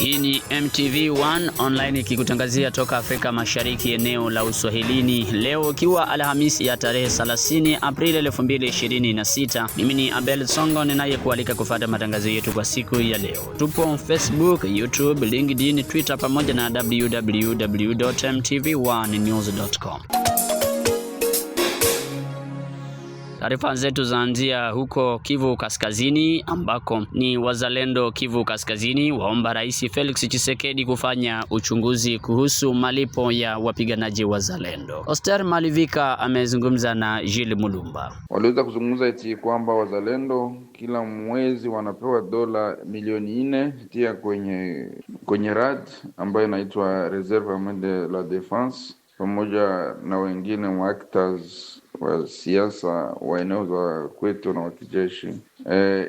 Hii ni MTV1 online ikikutangazia toka Afrika Mashariki eneo la Uswahilini. Leo ikiwa Alhamisi ya tarehe 30 Aprili 2026. Mimi ni Abel Songo ninayekualika kufuata matangazo yetu kwa siku ya leo. Tupo Facebook, YouTube, LinkedIn, Twitter pamoja na www.mtv1news.com. Taarifa zetu zaanzia huko Kivu Kaskazini ambako ni wazalendo Kivu Kaskazini waomba Rais Felix Tshisekedi kufanya uchunguzi kuhusu malipo ya wapiganaji wazalendo. Oster Malivika amezungumza na Jules Mulumba. Waliweza kuzungumza eti kwamba wazalendo kila mwezi wanapewa dola milioni 4 tia kwenye RAD ambayo inaitwa Reserve Armée de la Défense, pamoja na wengine wa actors wa siasa wa eneo za kwetu na wa kijeshi.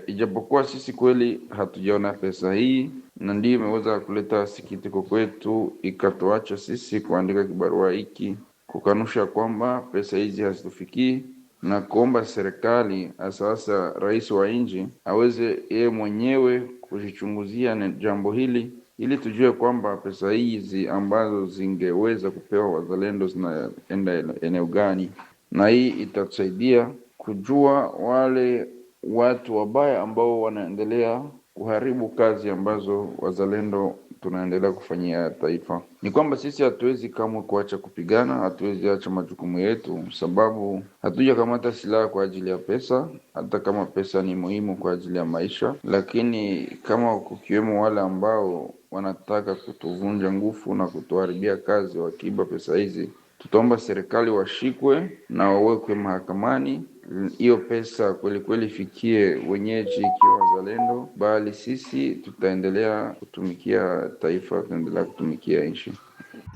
Ijapokuwa sisi kweli hatujaona pesa hii, na ndiyo imeweza kuleta sikitiko kwetu, ikatuacha sisi kuandika kibarua hiki kukanusha kwamba pesa hizi hazitufikii na kuomba serikali, sasa rais wa nchi aweze yeye mwenyewe kujichunguzia jambo hili ili tujue kwamba pesa hizi ambazo zingeweza kupewa wazalendo zinaenda eneo gani, na hii itatusaidia kujua wale watu wabaya ambao wanaendelea kuharibu kazi ambazo wazalendo tunaendelea kufanyia taifa. Ni kwamba sisi hatuwezi kamwe kuacha kupigana, hatuwezi acha majukumu yetu, sababu hatujakamata silaha kwa ajili ya pesa, hata kama pesa ni muhimu kwa ajili ya maisha. Lakini kama kukiwemo wale ambao wanataka kutuvunja nguvu na kutuharibia kazi wakiiba pesa hizi, tutaomba serikali washikwe na wawekwe mahakamani. Hiyo pesa kweli kweli fikie wenyeji ikiwa wazalendo, bali sisi tutaendelea kutumikia taifa, tutaendelea kutumikia nchi.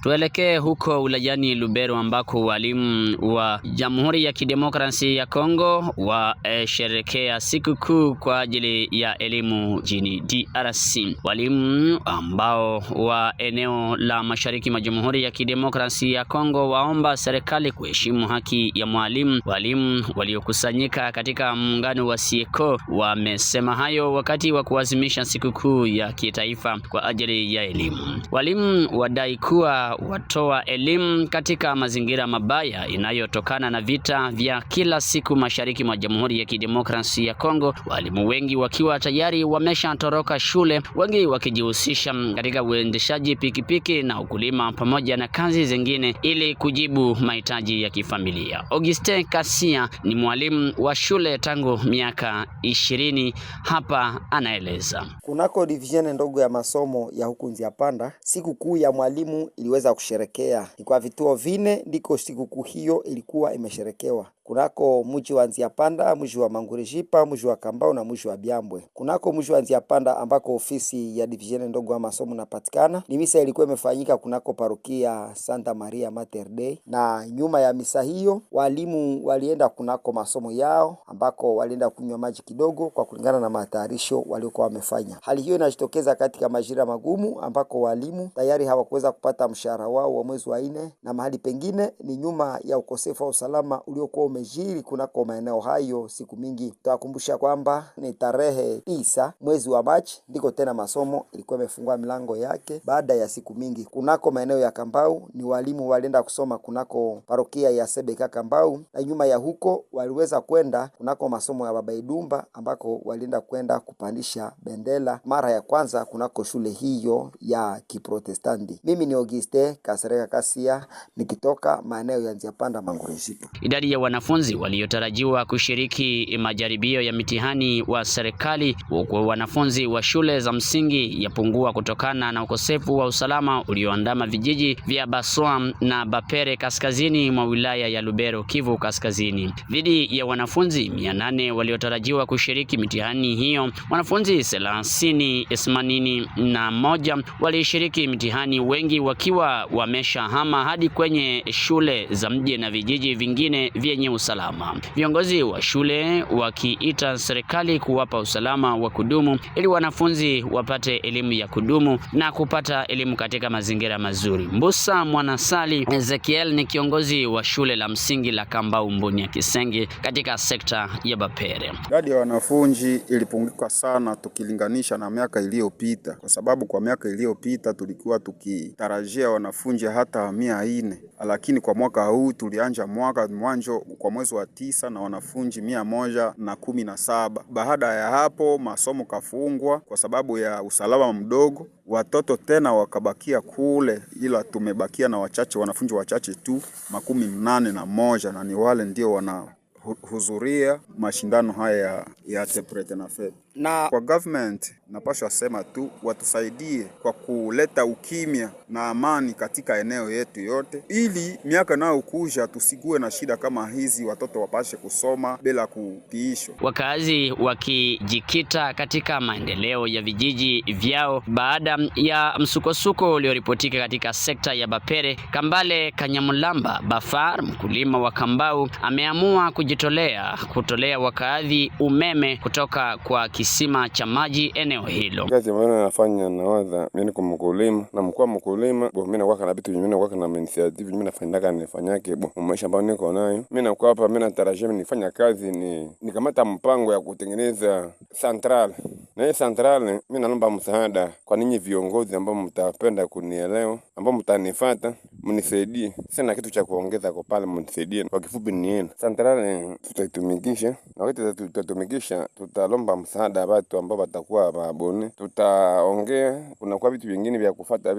Tuelekee huko wilayani Lubero ambako walimu wa Jamhuri ya Kidemokrasia ya Kongo washerekea sikukuu kwa ajili ya elimu nchini DRC. Walimu ambao wa eneo la mashariki mwa Jamhuri ya Kidemokrasia ya Kongo waomba serikali kuheshimu haki ya mwalimu. Walimu waliokusanyika katika muungano wa Sieko wamesema hayo wakati wa kuadhimisha sikukuu ya kitaifa kwa ajili ya elimu. Walimu wadai kuwa watoa elimu katika mazingira mabaya inayotokana na vita vya kila siku mashariki mwa Jamhuri ya Kidemokrasia ya Kongo, walimu wengi wakiwa tayari wameshatoroka shule, wengi wakijihusisha katika uendeshaji pikipiki na ukulima pamoja na kazi zingine ili kujibu mahitaji ya kifamilia. Auguste Kasia ni mwalimu wa shule tangu miaka 20, hapa anaeleza. Kunako division ndogo ya masomo ya huku Nziapanda, sikukuu ya mwalimu iliweza kusherekea. Ni kwa vituo 4 ndiko sikukuu hiyo ilikuwa imesherekewa. Kunako mji wa Nziapanda, mji wa Mangurejipa, mji wa Kambao na mji wa Byambwe. Kunako mji wa Nziapanda ambako ofisi ya division ndogo ya masomo inapatikana, ni misa ilikuwa imefanyika kunako parokia Santa Maria Mater Dei, na nyuma ya misa hiyo walimu walienda kunako masomo yao ambako walienda kunywa maji kidogo kwa kulingana na matayarisho waliokuwa wamefanya. Hali hiyo inajitokeza katika majira magumu ambako walimu tayari hawakuweza kupata mshahara wao wa mwezi wa 4, na mahali pengine ni nyuma ya ukosefu wa usalama uliokuwa umejiri kunako maeneo hayo siku mingi. Tutakumbusha kwamba ni tarehe 9 mwezi wa Machi ndiko tena masomo ilikuwa imefungua milango yake baada ya siku mingi. Kunako maeneo ya Kambau ni walimu walienda kusoma kunako parokia ya Sebeka Kambau, na nyuma ya huko waliweza kwenda kunako masomo ya Baba Idumba ambako walienda kwenda kupandisha bendera mara ya kwanza kunako shule hiyo ya Kiprotestanti. Mimi ni Auguste Kasereka Kasia nikitoka maeneo ya Nziapanda Mangurejipa. Idadi ya wanafunzi waliotarajiwa kushiriki majaribio ya mitihani wa serikali huku wanafunzi wa shule za msingi yapungua kutokana na ukosefu wa usalama ulioandama vijiji vya Baswa na Bapere kaskazini mwa wilaya ya Lubero, Kivu Kaskazini. Dhidi ya wanafunzi 800 waliotarajiwa kushiriki mitihani hiyo, wanafunzi 81 walishiriki mitihani, wengi wakiwa wameshahama hadi kwenye shule za mji na vijiji vingine vyenye usalama. Viongozi wa shule wakiita serikali kuwapa usalama wa kudumu ili wanafunzi wapate elimu ya kudumu na kupata elimu katika mazingira mazuri. Mbusa Mwanasali Ezekiel ni kiongozi wa shule la msingi la Kambau Mbunia Kisengi katika sekta ya Bapere. Idadi ya wanafunzi ilipunguka sana tukilinganisha na miaka iliyopita, kwa sababu kwa miaka iliyopita tulikuwa tukitarajia wanafunzi hata 400, lakini kwa mwaka huu tulianja mwanzo kwa mwezi wa 9 na wanafunzi 117. Baada ya hapo masomo kafungwa kwa sababu ya usalama mdogo, watoto tena wakabakia kule, ila tumebakia na wanafunzi wachache tu 81, na ni wale ndio wanahudhuria mashindano haya ya Teprete na FED. Na kwa government napaswa sema tu watusaidie kwa kuleta ukimya na amani katika eneo yetu yote, ili miaka nayo kuja tusigue na shida kama hizi, watoto wapashe kusoma bila kutiishwa. Wakazi wakijikita katika maendeleo ya vijiji vyao baada ya msukosuko ulioripotika katika sekta ya Bapere. Kambale Kanyamulamba Bafar, mkulima wa Kambau, ameamua kutolea wakazi umeme kutoka kwa kisima cha maji eneo hilo. Kazi ambayo nafanya nawaza mimi kwa mkulima na mkuu mkulima, mimi nakuwa na vitu mimi nakuwa na initiative mimi nifanyake maisha ambayo niko nayo. Mimi nakuwa hapa, mimi natarajia nifanya kazi ni kamata mpango ya kutengeneza central. Na hii central mimi naomba msaada kwa ninyi viongozi ambao mtapenda kunielewa, ambao mtanifuata, mnisaidie. Sina kitu cha kuongeza kwa pale, mnisaidie. Kwa kifupi ni yenu. Central tutaitumikisha, na wakati tutatumikisha tutalomba msaada watu ambao watakuwa babone. Tutaongea kuna kwa vitu vingine vya kufuata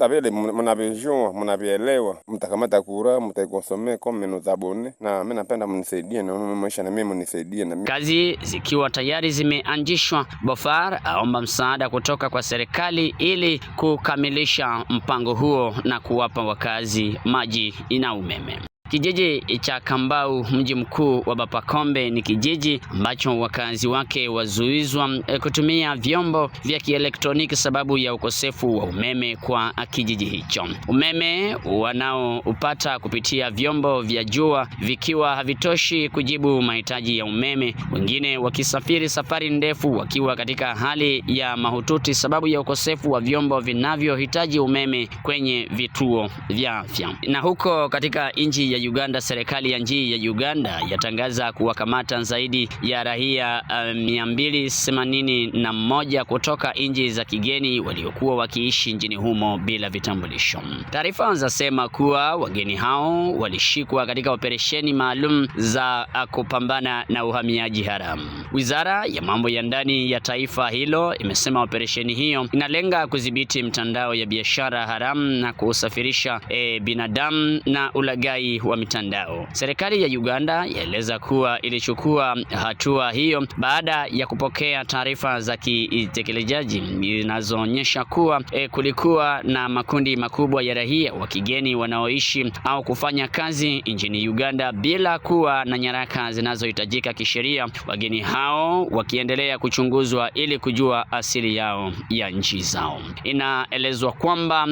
vile mnavijua, mnavielewa, mtakamata kura, mtaikosomea kwa meno za bone, na mimi napenda mnisaidie na maisha na mimi mnisaidie na mimi. Kazi zikiwa tayari zimeanzishwa, Bofar aomba msaada kutoka kwa serikali ili kukamilisha mpango huo na kuwapa wakazi maji na umeme. Kijiji cha Kambau, mji mkuu wa Bapakombe, ni kijiji ambacho wakazi wake wazuizwa kutumia vyombo vya kielektroniki sababu ya ukosefu wa umeme kwa kijiji hicho. Umeme wanaoupata kupitia vyombo vya jua vikiwa havitoshi kujibu mahitaji ya umeme, wengine wakisafiri safari ndefu wakiwa katika hali ya mahututi sababu ya ukosefu wa vyombo vinavyohitaji umeme kwenye vituo vya afya. Na huko katika nchi ya Uganda, serikali ya nchi ya Uganda yatangaza kuwakamata zaidi ya raia 281 kutoka nchi za kigeni waliokuwa wakiishi nchini humo bila vitambulisho. Taarifa zinasema kuwa wageni hao walishikwa katika operesheni maalum za kupambana na uhamiaji haramu. Wizara ya mambo ya ndani ya taifa hilo imesema operesheni hiyo inalenga kudhibiti mtandao ya biashara haramu na kusafirisha binadamu na ulaghai wa mitandao. Serikali ya Uganda yaeleza kuwa ilichukua hatua hiyo baada ya kupokea taarifa za kitekelezaji zinazoonyesha kuwa kulikuwa na makundi makubwa ya raia wa kigeni wanaoishi au kufanya kazi nchini Uganda bila kuwa na nyaraka zinazohitajika kisheria, wageni hao wakiendelea kuchunguzwa ili kujua asili yao ya nchi zao. Inaelezwa kwamba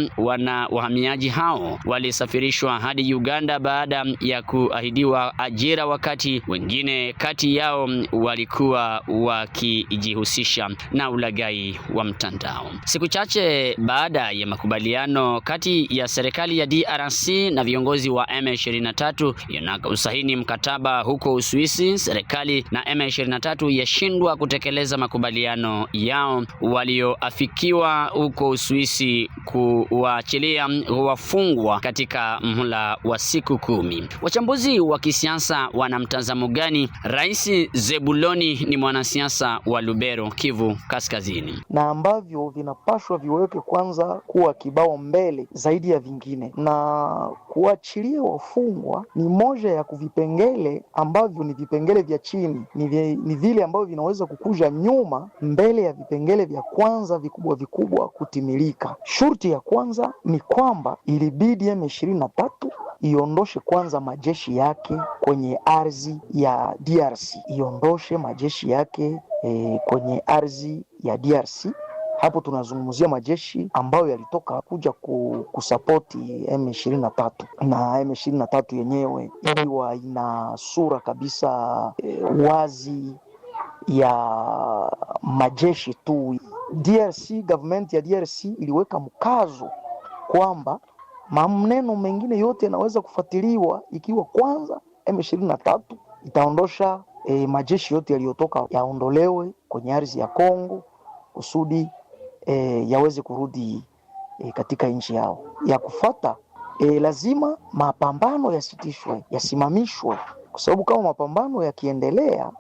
wahamiaji hao walisafirishwa hadi Uganda baada ya kuahidiwa ajira, wakati wengine kati yao walikuwa wakijihusisha na ulaghai wa mtandao. Siku chache baada ya makubaliano kati ya serikali ya DRC na viongozi wa M23 yanayosahini mkataba huko Uswisi, serikali na M23 yashindwa kutekeleza makubaliano yao walioafikiwa huko Uswisi kuwaachilia wafungwa katika mhula wa siku 10. Wachambuzi wa kisiasa wana mtazamo gani? Rais Zebuloni ni mwanasiasa wa Lubero, Kivu Kaskazini. Na ambavyo vinapaswa viweke kwanza kuwa kibao mbele zaidi ya vingine, na kuachilia wafungwa ni moja ya kuvipengele ambavyo ni vipengele vya chini, ni vile ambavyo vinaweza kukuja nyuma mbele ya vipengele vya kwanza vikubwa kutimilika. Shurti ya kwanza ni kwamba ilibidi M23 iondoshe kwanza majeshi yake kwenye ardhi ya DRC, iondoshe majeshi yake kwenye ardhi ya DRC, Hapo tunazungumzia majeshi ambayo yalitoka kuja kusapoti M23, na M23 yenyewe ikiwa ina sura kabisa wazi ya majeshi tu. DRC, government ya DRC iliweka mkazo kwamba maneno mengine yote yanaweza kufuatiliwa ikiwa kwanza M23 itaondosha majeshi yote yaliyotoka yaondolewe kwenye ardhi ya Kongo kusudi yaweze kurudi katika nchi yao. Ya kufuata lazima mapambano yasitishwe, yasimamishwe, kwa sababu kama mapambano yakiendelea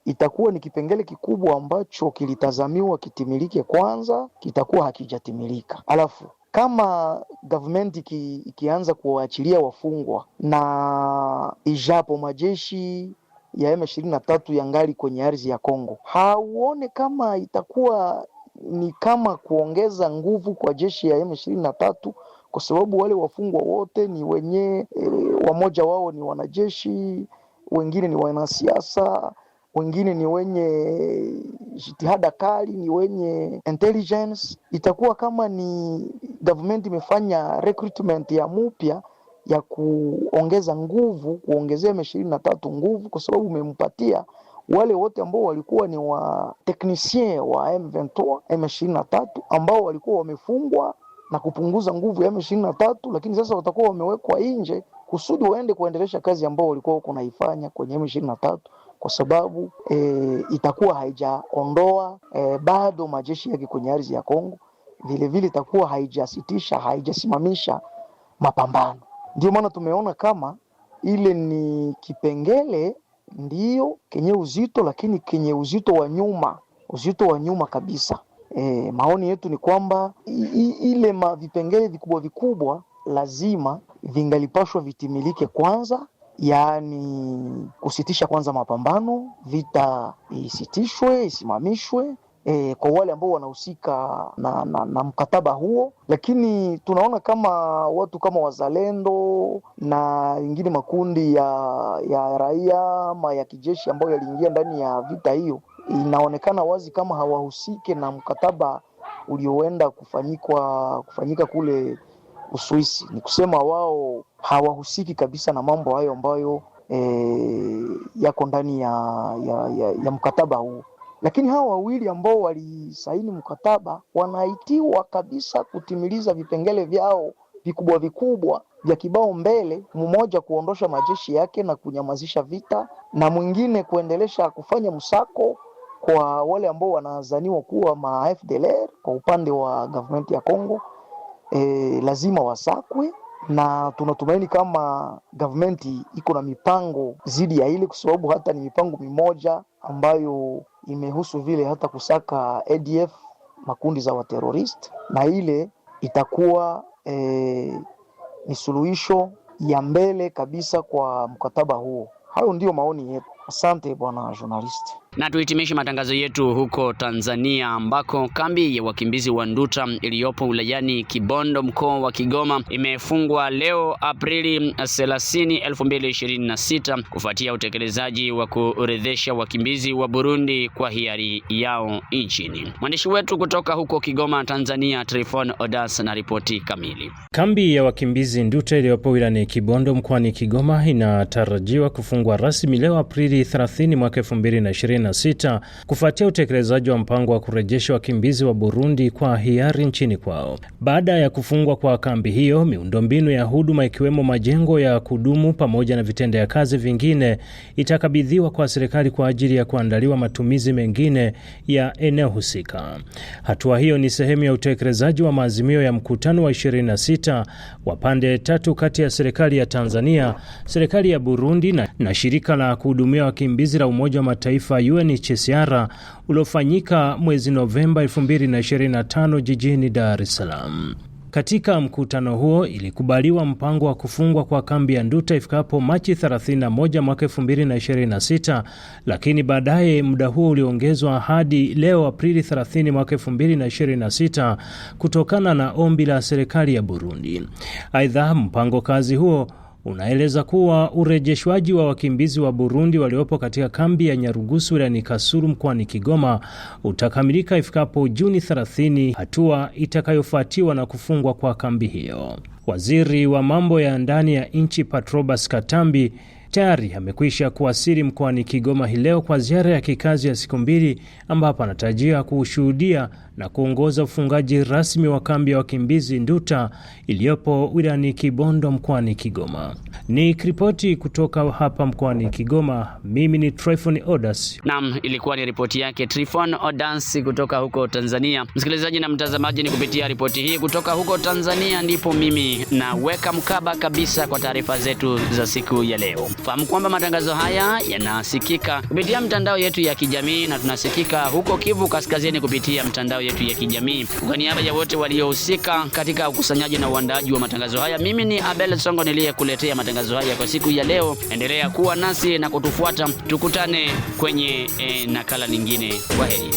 itakuwa ni kipengele kikubwa ambacho kilitazamiwa kitimilike kwanza, kitakuwa hakijatimilika. Alafu kama government ikianza kuwaachilia wafungwa na ijapo majeshi ya M23 yangali kwenye ardhi ya Kongo, hauone kama itakuwa ni kama kuongeza nguvu kwa jeshi ya M23, kwa sababu wale wafungwa wote ni wenye wamoja wao ni wanajeshi, wengine ni wanasiasa, wengine ni wenye jitihada kali, ni wenye intelligence. Itakuwa kama ni government imefanya recruitment ya mpya ya kuongeza nguvu, kuongezea M23 nguvu, kwa sababu umempatia wale wote ambao walikuwa ni wa technicien wa M23 ambao walikuwa wamefungwa na kupunguza nguvu ya M23, lakini sasa watakuwa wamewekwa nje kusudi waende kuendelesha kazi ambao walikuwa wako naifanya kwenye M23, kwa sababu itakuwa haijaondoa bado majeshi yake kwenye ardhi ya Kongo, vile vile itakuwa haijasimamisha mapambano. Ndio maana tumeona kama ile ni kipengele ndio kenye uzito, lakini kenye uzito wa nyuma kabisa. Maoni yetu ni kwamba ile vipengele vikubwa lazima vingalipashwa vitimilike kwanza, yaani kusitisha kwanza mapambano, vita isitishwe, isimamishwe kwa wale ambao wanahusika na mkataba huo. Lakini tunaona kama watu kama wazalendo na wengine makundi ya raia ama ya kijeshi ambao yaliingia ndani ya vita hiyo, inaonekana wazi kama hawahusike na mkataba ulioenda kufanyika kule Uswisi. Ni kusema wao hawahusiki kabisa na mambo hayo ambayo yako ndani ya mkataba huo. Lakini hawa wawili ambao walisaini mkataba wanaitiwa kabisa kutimiliza vipengele vyao vikubwa vya kibao mbele, mmoja kuondosha majeshi yake na kunyamazisha vita, na mwingine kuendelesha kufanya msako kwa wale ambao wanazaniwa kuwa ma FDLR kwa upande wa government ya Kongo. Lazima wasakwe, na tunatumaini kama government iko na mipango zidi ya ile, kwa sababu hata ni mipango mimoja ambayo imehusu vile hata kusaka ADF, makundi za waterorist, na ile itakuwa ni suluhisho ya mbele kabisa kwa mkataba huo. Hayo ndio maoni yetu. Asante bwana journalist. Na tuhitimishe matangazo yetu huko Tanzania, ambako kambi ya wakimbizi wa Nduta iliyopo wilayani Kibondo mkoa wa Kigoma imefungwa leo Aprili 30, 2026 kufuatia utekelezaji wa kurejesha wakimbizi wa Burundi kwa hiari yao nchini. Mwandishi wetu kutoka huko Kigoma, Tanzania, Trifon Odas na ripoti kamili. Kambi ya wakimbizi Nduta iliyopo wilayani Kibondo mkoani Kigoma inatarajiwa kufungwa rasmi leo Aprili 30 mwaka 2026 kufuatia utekelezaji wa mpango wa kurejesha wakimbizi wa Burundi kwa hiari nchini kwao. Baada ya kufungwa kwa kambi hiyo, miundombinu ya huduma ikiwemo majengo ya kudumu pamoja na vitendea kazi vingine itakabidhiwa kwa serikali kwa ajili ya kuandaliwa matumizi mengine ya eneo husika. Hatua hiyo ni sehemu ya utekelezaji wa maazimio ya mkutano wa 26 wa pande tatu kati ya serikali ya Tanzania, serikali ya Burundi na shirika la kuhudumia wakimbizi la Umoja wa Mataifa UNHCR uliofanyika mwezi Novemba 2025 jijini Dar es Salaam. Katika mkutano huo ilikubaliwa mpango wa kufungwa kwa kambi ya Nduta ifikapo Machi 31 mwaka 2026, lakini baadaye muda huo uliongezwa hadi leo Aprili 30 mwaka 2026 kutokana na ombi la serikali ya Burundi. Aidha, mpango kazi huo unaeleza kuwa urejeshwaji wa wakimbizi wa Burundi waliopo katika kambi ya Nyarugusu wilayani Kasulu mkoani Kigoma utakamilika ifikapo Juni 30, hatua itakayofuatiwa na kufungwa kwa kambi hiyo. Waziri wa mambo ya ndani ya nchi Patrobas Katambi tayari amekwisha kuwasili mkoani Kigoma hii leo kwa ziara ya kikazi ya siku 2 ambapo anatarajia kushuhudia na kuongoza ufungaji rasmi wa kambi ya wakimbizi Nduta iliyopo wilayani Kibondo mkoani Kigoma. Ni ripoti kutoka hapa mkoani Kigoma. Mimi ni Tryphon Odas. Naam, ilikuwa ni ripoti yake Tryphon Odas kutoka huko Tanzania. Msikilizaji na mtazamaji, ni kupitia ripoti hii kutoka huko Tanzania ndipo mimi naweka mkaba kabisa kwa taarifa zetu za siku ya leo. Fahamu kwamba matangazo haya yanasikika kupitia mtandao yetu ya kijamii na tunasikika huko Kivu Kaskazini kupitia mtandao yetu ya kijamii. Kwa niaba ya wote waliohusika katika ukusanyaji na uandaaji wa matangazo haya, mimi ni Abel Songo niliyekuletea matangazo haya kwa siku ya leo. Endelea kuwa nasi na kutufuata. Tukutane kwenye nakala nyingine. Kwaheri.